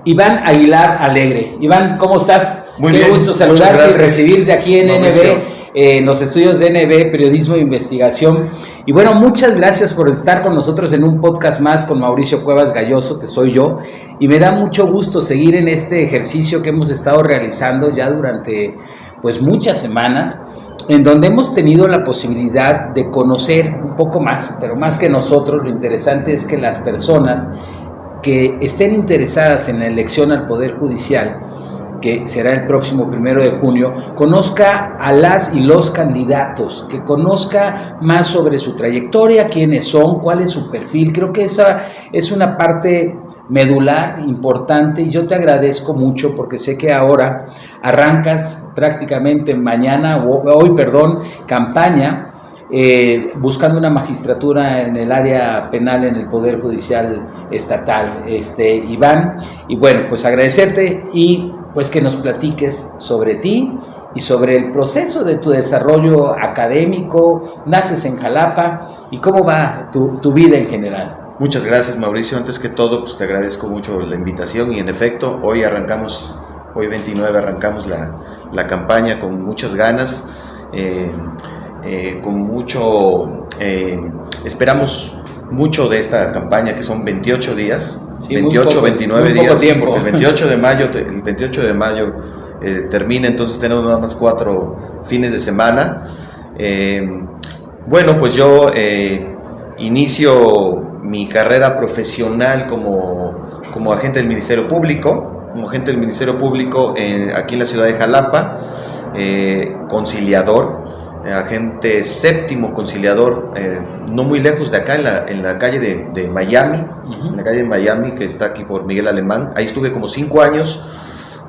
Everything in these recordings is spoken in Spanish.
Iván Aguilar Alegre. Iván, ¿cómo estás? Muy Qué bien, gusto saludarte y recibirte aquí en Mauricio. NB, en los estudios de NB, Periodismo e Investigación. Y bueno, muchas gracias por estar con nosotros en un podcast más con Mauricio Cuevas Galloso, que soy yo. Y me da mucho gusto seguir en este ejercicio que hemos estado realizando ya durante pues muchas semanas, en donde hemos tenido la posibilidad de conocer un poco más, pero más que nosotros, lo interesante es que las personas que estén interesadas en la elección al Poder Judicial, que será el próximo 1 de junio, conozca a las y los candidatos, que conozca más sobre su trayectoria, quiénes son, cuál es su perfil. Creo que esa es una parte medular, importante, y yo te agradezco mucho porque sé que ahora arrancas prácticamente campaña, buscando una magistratura en el área penal en el Poder Judicial Estatal, Iván, y bueno, pues agradecerte y pues que nos platiques sobre ti y sobre el proceso de tu desarrollo académico. Naces en Jalapa y cómo va tu vida en general. Muchas gracias, Mauricio. Antes que todo, pues te agradezco mucho la invitación y en efecto, hoy 29 arrancamos la campaña con muchas ganas, esperamos mucho de esta campaña, que son 28 días, sí, 28, 29 días, tiempo. Porque el 28 de mayo termina, entonces tenemos nada más 4 fines de semana. Bueno, pues yo inicio mi carrera profesional como agente del Ministerio Público, aquí en la ciudad de Jalapa, conciliador, agente séptimo conciliador, no muy lejos de acá, en la calle de Miami, en la calle de Miami, que está aquí por Miguel Alemán. Ahí estuve como 5 años.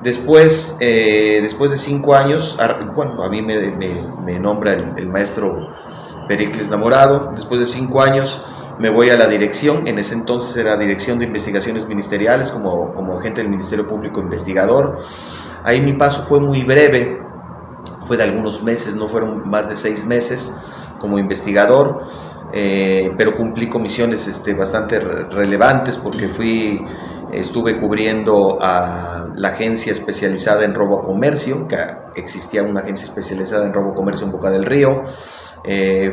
Después de 5 años, bueno, a mí me nombra el maestro Pericles Namorado. Después de 5 años me voy a la dirección. En ese entonces era Dirección de Investigaciones Ministeriales, como agente del Ministerio Público investigador. Ahí mi paso fue muy breve, fue de algunos meses, no fueron más de 6 meses como investigador, pero cumplí comisiones bastante relevantes, porque estuve cubriendo a la agencia especializada en robo a comercio, que existía una agencia especializada en robo a comercio en Boca del Río.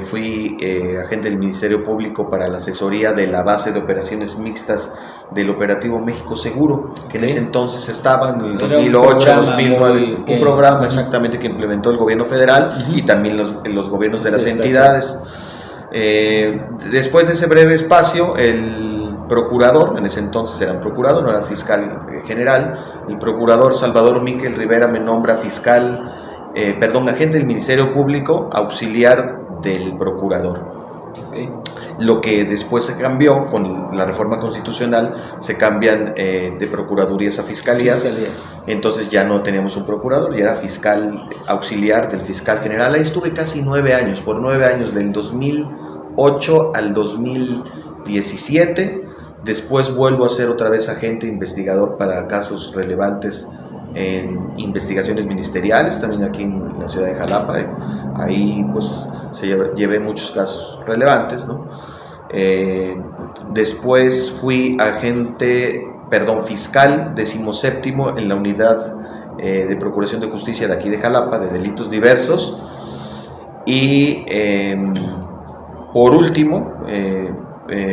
Fui agente del Ministerio Público para la asesoría de la base de operaciones mixtas del Operativo México Seguro, que en ese entonces estaba en el 2008, 2009, un programa exactamente que implementó el gobierno federal y también los gobiernos de las entidades. Después de ese breve espacio, el procurador, en ese entonces era procurador, no era fiscal general, el procurador Salvador Miquel Rivera me nombra agente del Ministerio Público, auxiliar del procurador. Okay. Lo que después se cambió con la reforma constitucional, se cambian de procuradurías a fiscalías. Entonces ya no teníamos un procurador, ya era fiscal auxiliar del fiscal general. Ahí estuve casi 9 años, por 9 años, del 2008 al 2017. Después vuelvo a ser otra vez agente investigador para casos relevantes en investigaciones ministeriales, también aquí en la ciudad de Jalapa. Ahí pues llevé muchos casos relevantes, ¿no? Después fui fiscal 17º en la unidad de Procuración de Justicia de aquí de Jalapa, de delitos diversos. Y por último,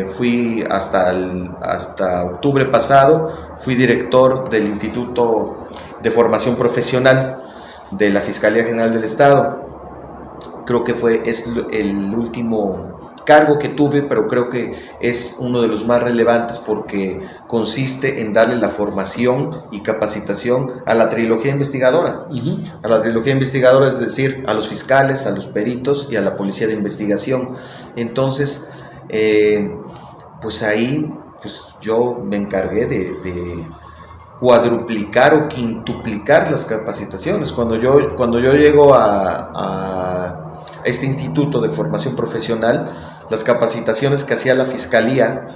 fui hasta octubre pasado, fui director del Instituto de Formación Profesional de la Fiscalía General del Estado. Creo que es el último cargo que tuve, pero creo que es uno de los más relevantes, porque consiste en darle la formación y capacitación a la trilogía investigadora. A la trilogía investigadora, es decir, a los fiscales, a los peritos y a la policía de investigación. Entonces, pues ahí yo me encargué de cuadruplicar o quintuplicar las capacitaciones. Cuando yo llego a este instituto de formación profesional, las capacitaciones que hacía la fiscalía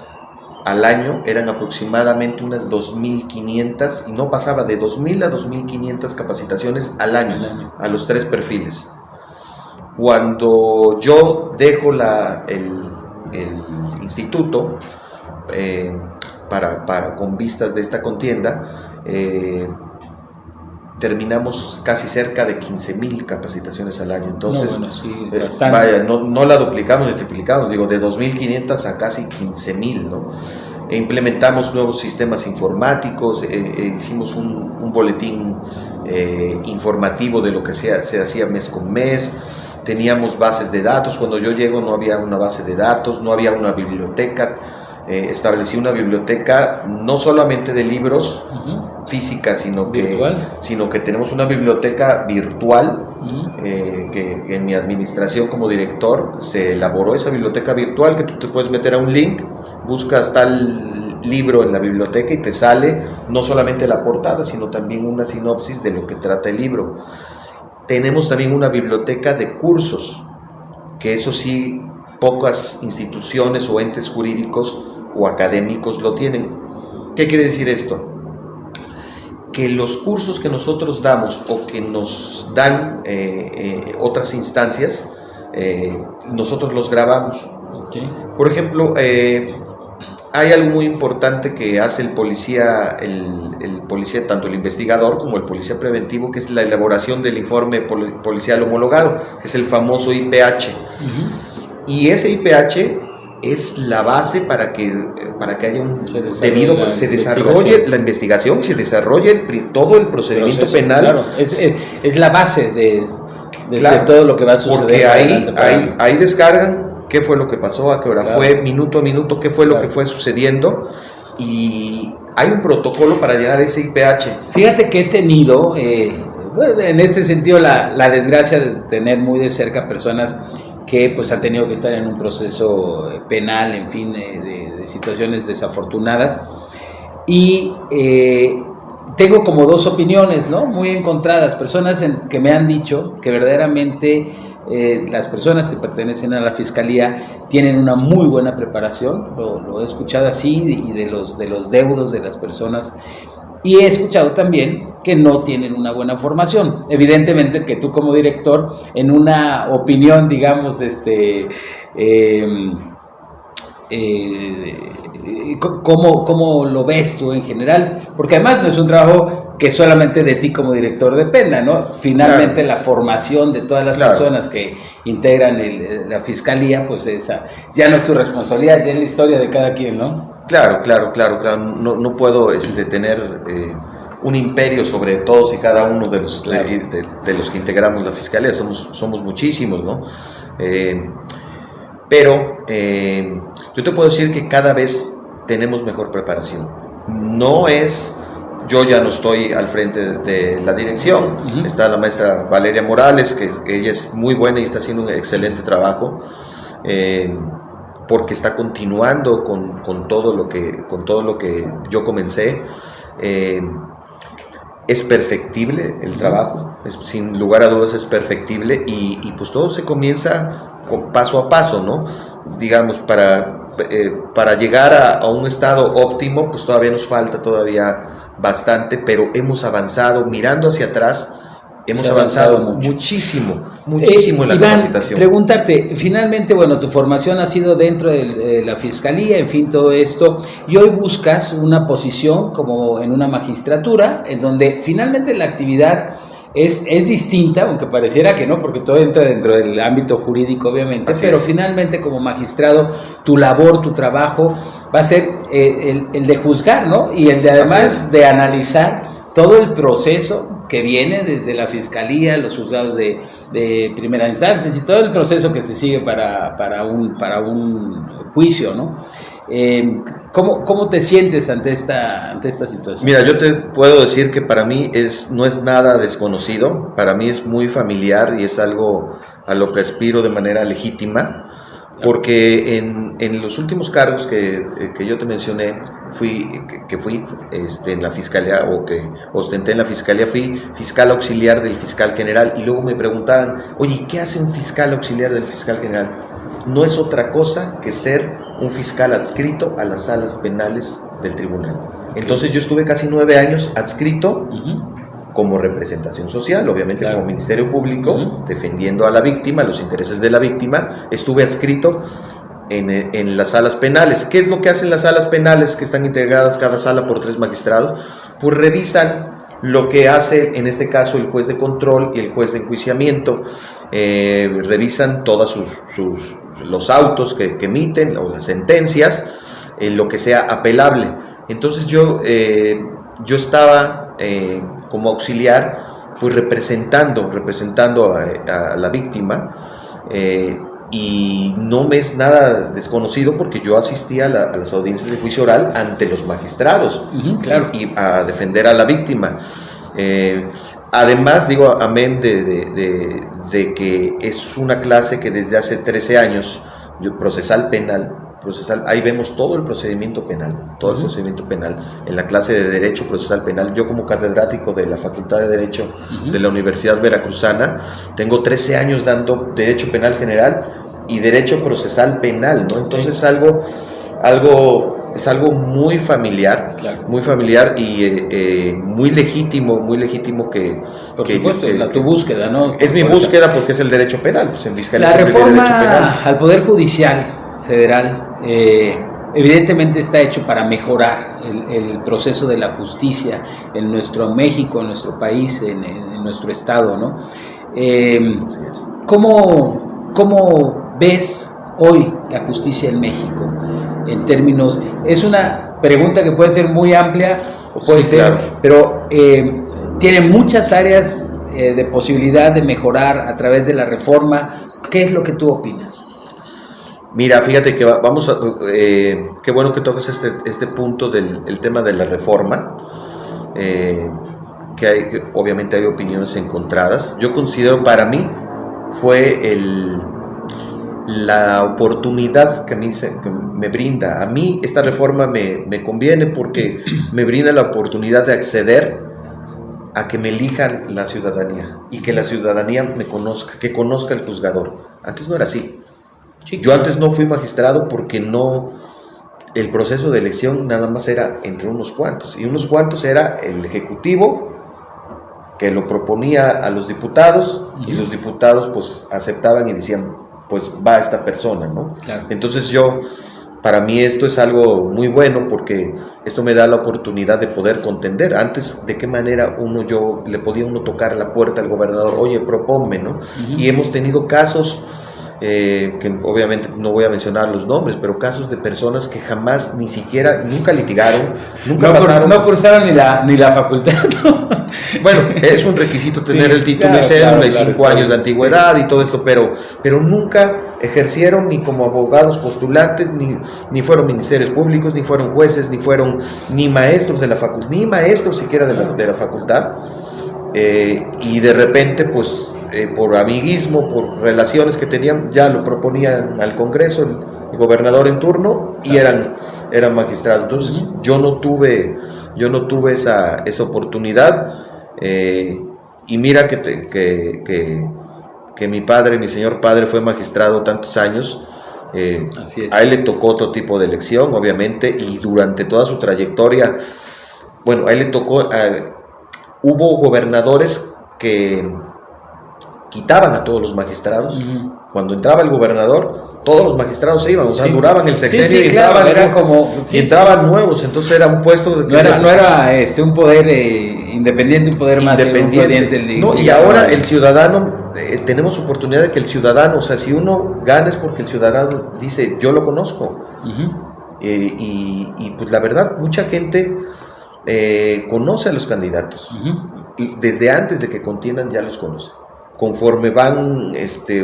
al año eran aproximadamente unas 2.500, y no pasaba de 2.000 a 2.500 capacitaciones al año, a los 3 perfiles. Cuando yo dejo el instituto, con vistas de esta contienda, terminamos casi cerca de 15.000 capacitaciones al año. Entonces, no la duplicamos ni triplicamos, digo, de 2.500 a casi 15.000, ¿no? Implementamos nuevos sistemas informáticos, hicimos un boletín informativo de lo que se hacía mes con mes. Teníamos bases de datos. Cuando yo llego no había una base de datos, no había una biblioteca. Establecí una biblioteca no solamente de libros física, sino que tenemos una biblioteca virtual, que en mi administración como director se elaboró esa biblioteca virtual, que tú te puedes meter a un link, buscas tal libro en la biblioteca y te sale no solamente la portada, sino también una sinopsis de lo que trata el libro. Tenemos también una biblioteca de cursos, que eso sí, pocas instituciones o entes jurídicos o académicos lo tienen. ¿Qué quiere decir esto? Que los cursos que nosotros damos o que nos dan otras instancias, nosotros los grabamos. Okay. Por ejemplo, hay algo muy importante que hace el policía, tanto el investigador como el policía preventivo, que es la elaboración del informe policial homologado, que es el famoso IPH. Y ese IPH es la base para que haya se desarrolle la investigación y se desarrolle todo el procedimiento penal. Claro, es la base de todo lo que va a suceder. Porque ahí descargan qué fue lo que pasó, a qué hora fue, minuto a minuto, qué fue lo que fue sucediendo, y hay un protocolo para llenar ese IPH. Fíjate que he tenido, en este sentido, la desgracia de tener muy de cerca personas que pues han tenido que estar en un proceso penal, en fin, de situaciones desafortunadas, y tengo como 2 opiniones, ¿no?, muy encontradas. Personas que me han dicho que verdaderamente las personas que pertenecen a la Fiscalía tienen una muy buena preparación, lo he escuchado así, y de los deudos de las personas, y he escuchado también que no tienen una buena formación. Evidentemente que tú como director, en una opinión, digamos, ¿cómo lo ves tú en general? Porque además no es un trabajo que solamente de ti como director dependa, ¿no? Finalmente la formación de todas las personas que integran la Fiscalía, pues esa ya no es tu responsabilidad, ya es la historia de cada quien, ¿no? Claro. No puedo tener un imperio sobre todos y cada uno de los que integramos la Fiscalía. Somos muchísimos, ¿no? Pero yo te puedo decir que cada vez tenemos mejor preparación. Yo ya no estoy al frente de la dirección, está la maestra Valeria Morales, que ella es muy buena y está haciendo un excelente trabajo, porque está continuando con todo lo que yo comencé. Es perfectible el trabajo, sin lugar a dudas es perfectible, y pues todo se comienza paso a paso, ¿no? Digamos, para llegar a un estado óptimo, pues todavía nos falta bastante, pero hemos avanzado. Mirando hacia atrás, hemos avanzado muchísimo en la capacitación. Preguntarte, finalmente, bueno, tu formación ha sido dentro de la Fiscalía, en fin, todo esto, y hoy buscas una posición como en una magistratura, en donde finalmente la actividad es distinta, aunque pareciera que no, porque todo entra dentro del ámbito jurídico, obviamente. Así pero es. Finalmente, como magistrado, tu labor, tu trabajo va a ser el de juzgar, ¿no? Y el de, además, de analizar todo el proceso que viene desde la Fiscalía, los juzgados de primera instancia y todo el proceso que se sigue para un juicio, ¿no? ¿Cómo te sientes ante esta situación? Mira, yo te puedo decir que para mí no es nada desconocido, para mí es muy familiar y es algo a lo que aspiro de manera legítima, porque en los últimos cargos que yo te mencioné, fui en la Fiscalía, o que ostenté en la Fiscalía, fui fiscal auxiliar del fiscal general, y luego me preguntaban, oye, ¿qué hace un fiscal auxiliar del fiscal general? No es otra cosa que ser un fiscal adscrito a las salas penales del tribunal. Entonces yo estuve casi 9 años adscrito como representación social, obviamente como Ministerio Público, defendiendo a la víctima, los intereses de la víctima. Estuve adscrito en las salas penales. ¿Qué es lo que hacen las salas penales, que están integradas cada sala por 3 magistrados? Pues revisan lo que hace en este caso el juez de control y el juez de enjuiciamiento. Revisan todos los autos que emiten o las sentencias, lo que sea apelable. Entonces yo estaba como auxiliar, pues representando a la víctima, y no me es nada desconocido porque yo asistía a las audiencias de juicio oral ante los magistrados, y a defender a la víctima. Además, digo, amén de que es una clase que desde hace 13 años, procesal penal, ahí vemos todo el procedimiento penal, el procedimiento penal, en la clase de Derecho Procesal Penal. Yo como catedrático de la Facultad de Derecho de la Universidad Veracruzana, tengo 13 años dando Derecho Penal General y Derecho Procesal Penal, ¿no? Entonces es algo muy familiar, y muy legítimo que... Por supuesto, tu búsqueda, ¿no? Es mi búsqueda porque es el derecho penal, pues en fiscalía. La reforma al Poder Judicial Federal evidentemente está hecho para mejorar el proceso de la justicia en nuestro México, en nuestro país, en nuestro estado, ¿no? ¿Cómo ves hoy la justicia en México? En términos, es una pregunta que puede ser muy amplia o puede ser, claro, pero tiene muchas áreas de posibilidad de mejorar a través de la reforma. ¿Qué es lo que tú opinas? Mira, fíjate que qué bueno que tocas este punto del tema de la reforma, que obviamente hay opiniones encontradas. Yo considero, para mí fue la oportunidad que me brinda. A mí esta reforma me conviene porque me brinda la oportunidad de acceder a que me elijan la ciudadanía y que la ciudadanía me conozca, que conozca el juzgador. Antes no era así. Yo antes no fui magistrado porque el proceso de elección nada más era entre unos cuantos, y unos cuantos era el ejecutivo, que lo proponía a los diputados, y los diputados pues aceptaban y decían, pues va esta persona, ¿no? Claro. Entonces para mí esto es algo muy bueno porque esto me da la oportunidad de poder contender. Antes, ¿de qué manera le podía tocar la puerta al gobernador? Oye, propónme, ¿no? Y hemos tenido casos, que obviamente no voy a mencionar los nombres, pero casos de personas que jamás, nunca litigaron, nunca pasaron. No cursaron ni la facultad, ¿no? Bueno, es un requisito tener el título y cédula y 5 años de antigüedad y todo esto, pero nunca ejercieron ni como abogados postulantes, ni fueron ministerios públicos, ni fueron jueces, ni maestros de la facultad, ni maestros siquiera de la facultad, y de repente, pues, por amiguismo, por relaciones que tenían, ya lo proponían al Congreso, el gobernador en turno, y eran magistrados. Entonces yo no tuve esa oportunidad, y mira que mi señor padre fue magistrado tantos años. Así es. A él le tocó otro tipo de elección, obviamente, y durante toda su trayectoria, bueno, a él le tocó, hubo gobernadores que quitaban a todos los magistrados. Cuando entraba el gobernador, todos los magistrados se iban, o sea, duraban el sexenio, y entraban, entraban nuevos. Entonces era un puesto de no era un poder independiente, un poder más independiente. Y ahora el ciudadano, tenemos oportunidad de que el ciudadano, o sea, si uno gana es porque el ciudadano dice, yo lo conozco. Y pues la verdad, mucha gente conoce a los candidatos. Desde antes de que contiendan ya los conoce. Conforme van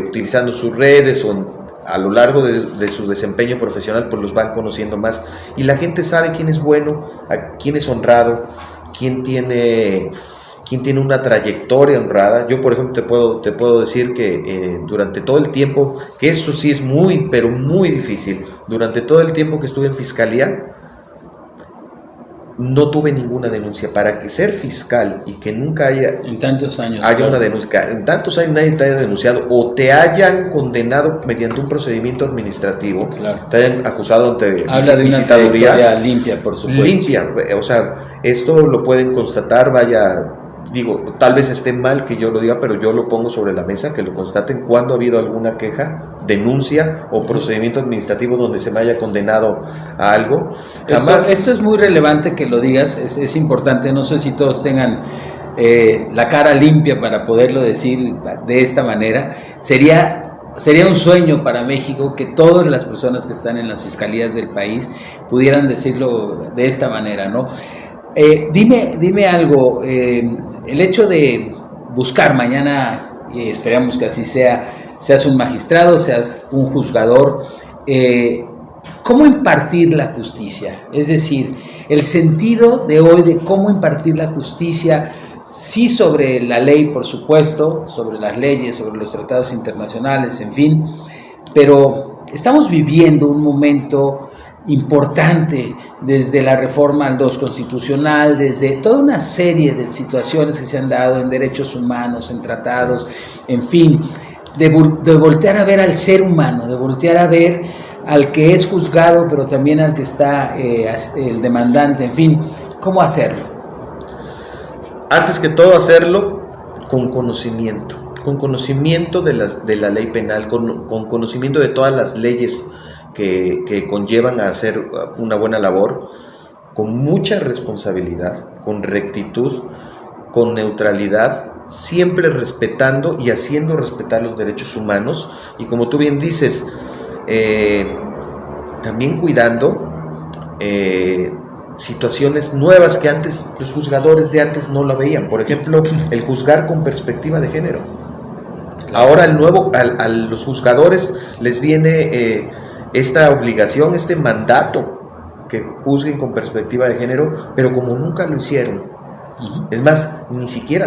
utilizando sus redes o a lo largo de su desempeño profesional, pues los van conociendo más. Y la gente sabe quién es bueno, quién es honrado, quién tiene una trayectoria honrada. Yo, por ejemplo, te puedo decir que durante todo el tiempo, que eso sí es muy, pero muy difícil, durante todo el tiempo que estuve en fiscalía, no tuve ninguna denuncia. Para que ser fiscal y que nunca haya en tantos años haya una denuncia, en tantos años nadie te haya denunciado o te hayan condenado mediante un procedimiento administrativo, te hayan acusado ante habla de una trayectoria limpia, por supuesto. Limpia, o sea, esto lo pueden constatar, digo, tal vez esté mal que yo lo diga, pero yo lo pongo sobre la mesa, que lo constaten cuando ha habido alguna queja, denuncia o procedimiento administrativo donde se me haya condenado a algo. Esto es muy relevante que lo digas, es importante, no sé si todos tengan la cara limpia para poderlo decir de esta manera. Sería un sueño para México que todas las personas que están en las fiscalías del país pudieran decirlo de esta manera, ¿no? Dime algo, el hecho de buscar mañana, y esperamos que así sea, seas un magistrado, seas un juzgador, ¿cómo impartir la justicia? Es decir, el sentido de hoy de cómo impartir la justicia, sí sobre la ley, por supuesto, sobre las leyes, sobre los tratados internacionales, en fin, pero estamos viviendo un momento importante desde la reforma al 2 constitucional, desde toda una serie de situaciones que se han dado en derechos humanos, en tratados, en fin, de voltear a ver al ser humano, de voltear a ver al que es juzgado, pero también al que está el demandante, en fin, ¿cómo hacerlo? Antes que todo hacerlo con conocimiento de la ley penal, con conocimiento de todas las leyes que conllevan a hacer una buena labor, con mucha responsabilidad, con rectitud, con neutralidad, siempre respetando y haciendo respetar los derechos humanos, y como tú bien dices, también cuidando situaciones nuevas que antes los juzgadores de antes no lo veían. Por ejemplo, el juzgar con perspectiva de género. Ahora a los juzgadores les viene esta obligación, este mandato, que juzguen con perspectiva de género, pero como nunca lo hicieron, es más, ni siquiera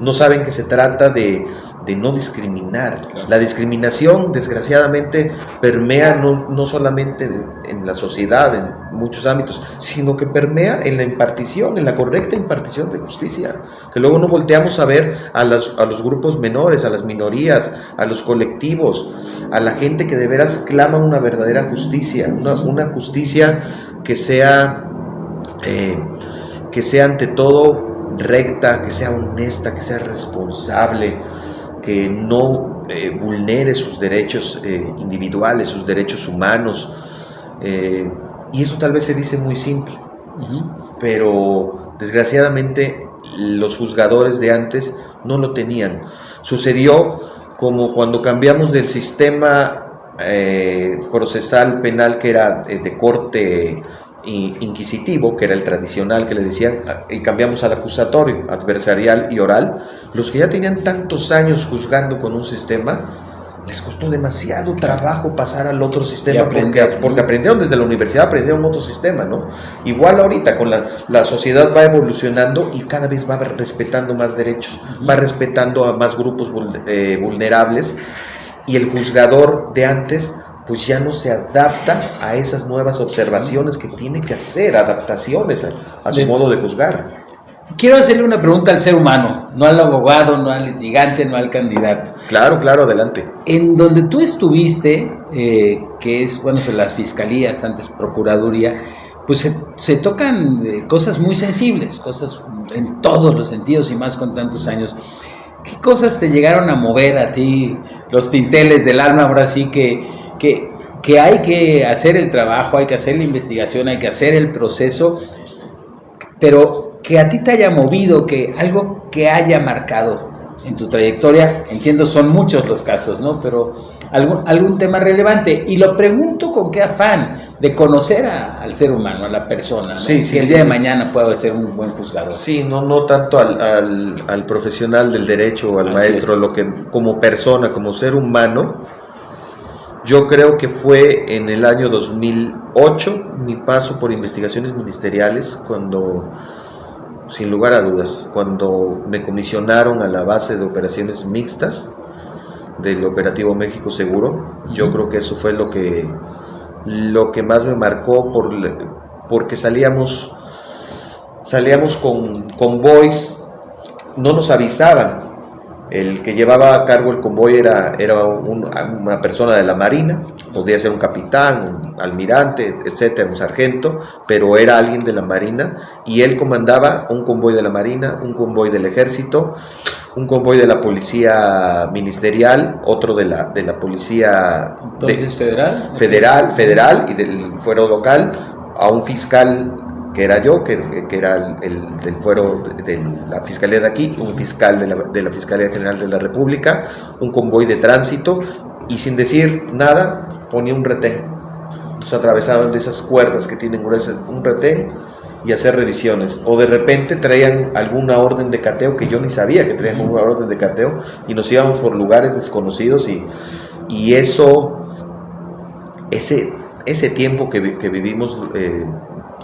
no saben que se trata de no discriminar. Claro. La discriminación, desgraciadamente, permea no solamente en la sociedad, en muchos ámbitos, sino que permea en la impartición, en la correcta impartición de justicia, que luego no volteamos a ver a los grupos menores, a las minorías, a los colectivos, a la gente que de veras clama una verdadera justicia, una justicia que sea ante todo recta, que sea honesta, que sea responsable, que no vulnere sus derechos individuales, sus derechos humanos, y eso tal vez se dice muy simple, pero desgraciadamente los juzgadores de antes no lo tenían. Sucedió como cuando cambiamos del sistema procesal penal, que era de corte inquisitivo, que era el tradicional que le decían, y cambiamos al acusatorio, adversarial y oral. Los que ya tenían tantos años juzgando con un sistema, les costó demasiado trabajo pasar al otro sistema, porque aprendieron desde la universidad, aprendieron otro sistema, ¿no? Igual ahorita con la sociedad va evolucionando y cada vez va respetando más derechos, va respetando a más grupos vulnerables, y el juzgador de antes pues ya no se adapta a esas nuevas observaciones que tiene que hacer, adaptaciones a su modo de juzgar. Quiero hacerle una pregunta al ser humano, no al abogado, no al litigante, no al candidato. Claro, adelante. En donde tú estuviste, que es, bueno, las fiscalías, antes procuraduría, pues se tocan cosas muy sensibles, cosas en todos los sentidos y más con tantos años. ¿Qué cosas te llegaron a mover a ti, los tinteles del alma, ahora sí que hay que hacer el trabajo, hay que hacer la investigación, hay que hacer el proceso, pero que a ti te haya movido, que algo que haya marcado en tu trayectoria? Entiendo, son muchos los casos, ¿no? Pero algún tema relevante, y lo pregunto con qué afán de conocer al ser humano, a la persona, ¿no? Que el día de mañana pueda ser un buen juzgador. Sí, no tanto al profesional del derecho o al maestro, lo que como persona, como ser humano. Yo creo que fue en el año 2008 mi paso por investigaciones ministeriales, cuando, sin lugar a dudas, cuando me comisionaron a la base de operaciones mixtas del Operativo México Seguro. Yo creo que eso fue lo que más me marcó, porque salíamos salíamos con convoys, no nos avisaban. El que llevaba a cargo el convoy era una persona de la Marina, podría ser un capitán, un almirante, etcétera, un sargento, pero era alguien de la Marina, y él comandaba un convoy de la Marina, un convoy del Ejército, un convoy de la Policía Ministerial, otro de la Policía Federal y del fuero local, a un fiscal que era yo, que era el del fuero de la fiscalía de aquí, un fiscal de la Fiscalía General de la República, un convoy de tránsito, y sin decir nada ponía un retén. Entonces atravesaban de esas cuerdas que tienen un retén y hacer revisiones, o de repente traían alguna orden de cateo que yo ni sabía que traían alguna orden de cateo, y nos íbamos por lugares desconocidos, y eso, ese tiempo que vivimos,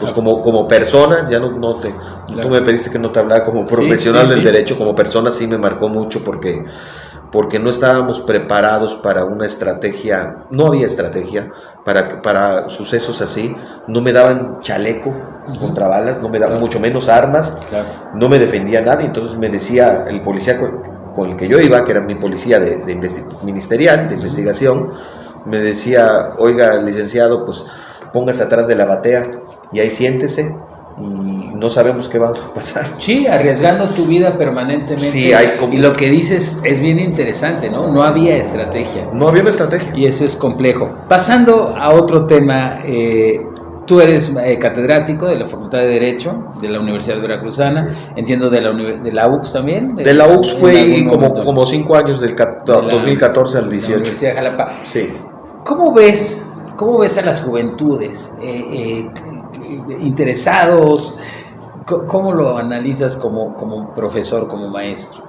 pues como persona, ya no te, claro. Tú me pediste que no te hablara como profesional del derecho, como persona sí me marcó mucho porque no estábamos preparados para una estrategia, no había estrategia para sucesos así, no me daban chaleco contra balas, no me daban mucho menos armas, no me defendía nadie. Entonces me decía el policía con el que yo iba, que era mi policía ministerial, de investigación, me decía: oiga, licenciado, pues póngase atrás de la batea y ahí siéntese, y no sabemos qué va a pasar. Sí, arriesgando tu vida permanentemente. Sí, y lo que dices es bien interesante, ¿no? No había estrategia. No había una estrategia. Y eso es complejo. Pasando a otro tema, tú eres catedrático de la Facultad de Derecho de la Universidad Veracruzana, sí. Entiendo de la UX también. De la UX fue como 5 años, del 2014 al 18. La Universidad de Jalapa. Sí. ¿Cómo ves a las juventudes interesados? ¿Cómo lo analizas como profesor, como maestro?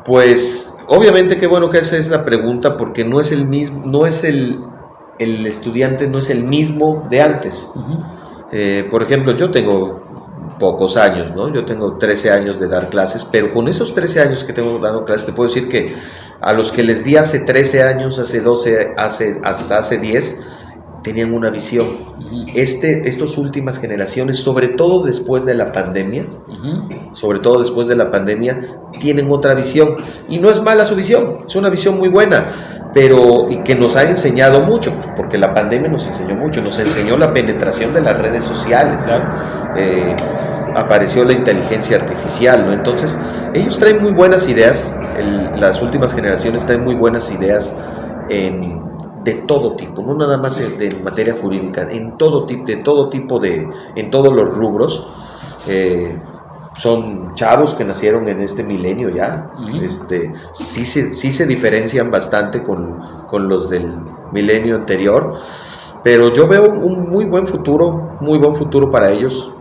Pues obviamente qué bueno que haces la pregunta, porque no es el mismo, el estudiante no es el mismo de antes. Por ejemplo, yo tengo pocos años, ¿no? Yo tengo 13 años de dar clases, pero con esos 13 años que tengo dando clases, te puedo decir que a los que les di hace 13 años, hace 12, hasta hace 10, tenían una visión. Estas últimas generaciones, sobre todo después de la pandemia, tienen otra visión. Y no es mala su visión, es una visión muy buena, y que nos ha enseñado mucho, porque la pandemia nos enseñó mucho, nos enseñó la penetración de las redes sociales, ¿no? Apareció la inteligencia artificial, ¿no? Entonces, ellos traen muy buenas ideas, las últimas generaciones traen muy buenas ideas de todo tipo, no nada más de materia jurídica, en todo tipo, en todos los rubros. Son chavos que nacieron en este milenio ya, sí se diferencian bastante con los del milenio anterior, pero yo veo un muy buen futuro para ellos.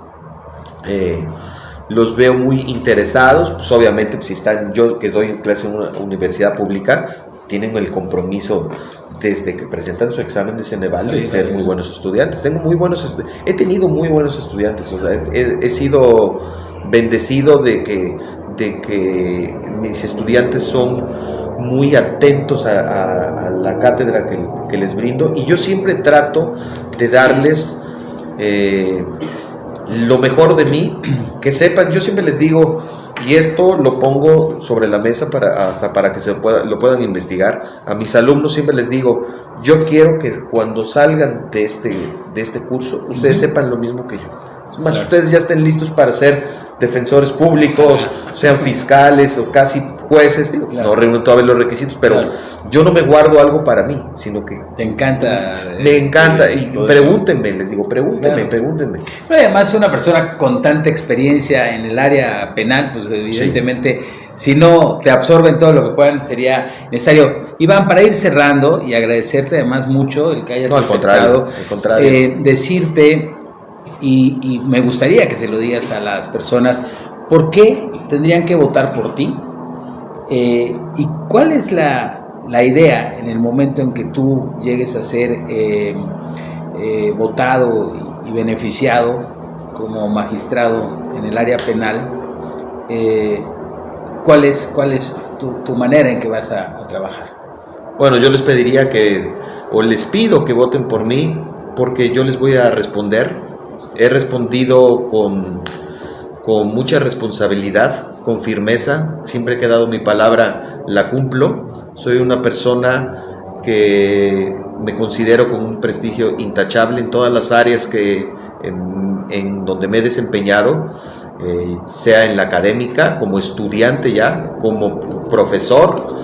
Los veo muy interesados, pues obviamente si están, yo que doy clase en una universidad pública, tienen el compromiso desde que presentan su examen de Ceneval de ser muy buenos estudiantes. He tenido muy buenos estudiantes, o sea, he sido bendecido de que mis estudiantes son muy atentos a la cátedra que les brindo, y yo siempre trato de darles lo mejor de mí, que sepan. Yo siempre les digo, y esto lo pongo sobre la mesa para que lo puedan investigar, a mis alumnos siempre les digo: yo quiero que cuando salgan de este curso, ustedes sepan lo mismo que yo. Más, ustedes ya estén listos para ser defensores públicos, sean fiscales o casi jueces, no reúnen todavía los requisitos, pero yo no me guardo algo para mí, sino que te encanta. Me encanta, y pregúntenme, les digo, pregúntenme. Pero además, una persona con tanta experiencia en el área penal, pues evidentemente, si no te absorben todo lo que puedan, sería necesario. Iván, para ir cerrando y agradecerte además mucho el que hayas aceptado, al contrario. Decirte, y me gustaría que se lo digas a las personas, ¿por qué tendrían que votar por ti? ¿Y cuál es la idea en el momento en que tú llegues a ser votado y beneficiado como magistrado en el área penal? ¿Cuál es tu manera en que vas a trabajar? Bueno, yo les pediría les pido que voten por mí, porque yo les voy a responder he respondido con mucha responsabilidad, con firmeza. Siempre que he dado mi palabra, la cumplo. Soy una persona que me considero con un prestigio intachable en todas las áreas en donde me he desempeñado, sea en la académica, como estudiante ya, como profesor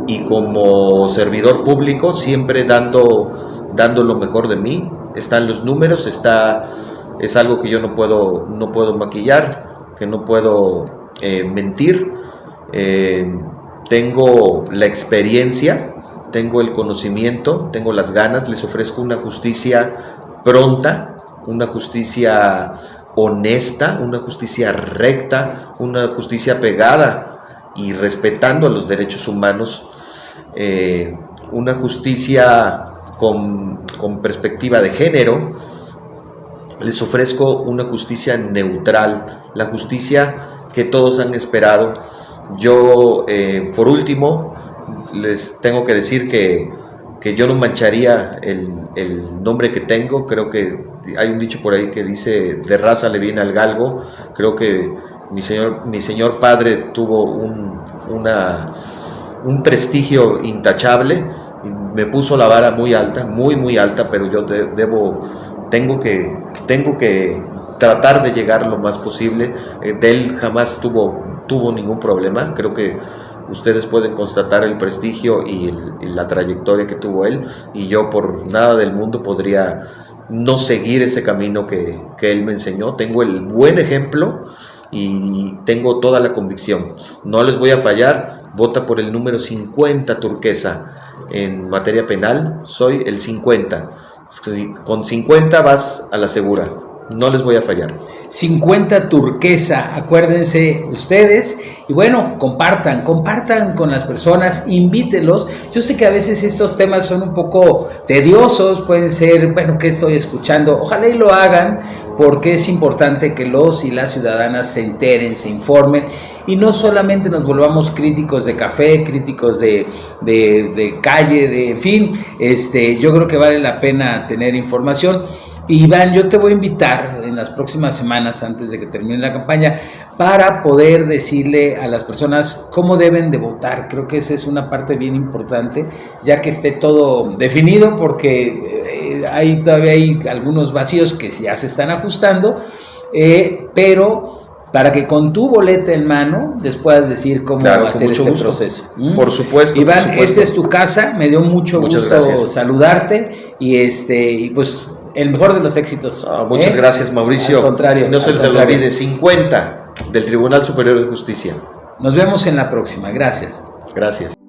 y como servidor público, siempre dando lo mejor de mí. Están los números, es algo que yo no puedo maquillar, que no puedo mentir. Tengo la experiencia, tengo el conocimiento, tengo las ganas. Les ofrezco una justicia pronta, una justicia honesta, una justicia recta, una justicia pegada y respetando a los derechos humanos, una justicia con perspectiva de género. Les ofrezco una justicia neutral, la justicia que todos han esperado. Yo, por último, les tengo que decir que yo no mancharía el nombre que tengo. Creo que hay un dicho por ahí que dice: de raza le viene al galgo. Creo que mi señor padre tuvo un prestigio intachable y me puso la vara muy alta, muy alta, pero yo tengo que tratar de llegar lo más posible. De él jamás tuvo ningún problema. Creo que ustedes pueden constatar el prestigio y la trayectoria que tuvo él, y yo por nada del mundo podría no seguir ese camino que él me enseñó. Tengo el buen ejemplo y tengo toda la convicción. No les voy a fallar. Vota por el número 50 turquesa. En materia penal soy el 50. Con 50 vas a la segura. No les voy a fallar. 50 turquesa, acuérdense ustedes. Y bueno, compartan con las personas, invítelos. Yo sé que a veces estos temas son un poco tediosos, pueden ser, bueno, ¿qué estoy escuchando? Ojalá y lo hagan, porque es importante que los y las ciudadanas se enteren, se informen, y no solamente nos volvamos críticos de café, críticos de calle, en fin. Yo creo que vale la pena tener información. Iván, yo te voy a invitar en las próximas semanas, antes de que termine la campaña, para poder decirle a las personas cómo deben de votar. Creo que esa es una parte bien importante, ya que esté todo definido, porque todavía hay algunos vacíos que ya se están ajustando, pero para que con tu boleta en mano les puedas decir cómo hacer este proceso. Por supuesto. Iván, esta es tu casa, me dio mucho gusto saludarte, y pues el mejor de los éxitos. Muchas gracias, Mauricio. Al contrario. No se les olvide, 50 del Tribunal Superior de Justicia. Nos vemos en la próxima. Gracias. Gracias.